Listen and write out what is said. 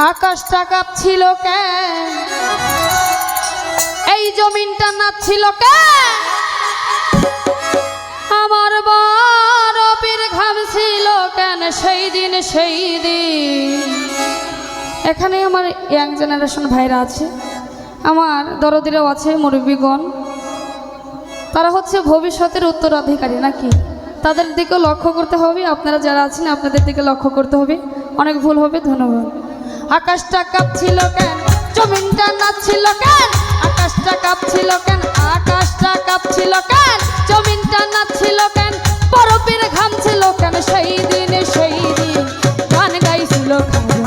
আকাশটা কাঁপছিল কেন, এই জমিনটা নাচছিল কেন, আমার বরফের ঘাম ছিল কেন সেই দিন সেই দিন। এখানে আমার ইয়াং জেনারেশন ভাইরা আছে, আমার দরদিরাও আছে, মুরব্বীগণ, তারা হচ্ছে ভবিষ্যতের উত্তরাধিকারী নাকি, তাদের দিকে লক্ষ্য করতে হবে। আপনারা যারা আছেন আপনাদের দিকে লক্ষ্য করতে হবে, অনেক ভুল হবে। ধন্যবাদ। আকাশটা কাঁপছিল কেন, জমিনটা নাচছিল কেন, আকাশটা কাঁপছিল কেন, আকাশটা কাঁপছিল কেন, জমিনটা নাচছিল কেন, বরফের ঘাম ছিল কেন সেই দিন সেই দিন। গান গাইছিল খাজা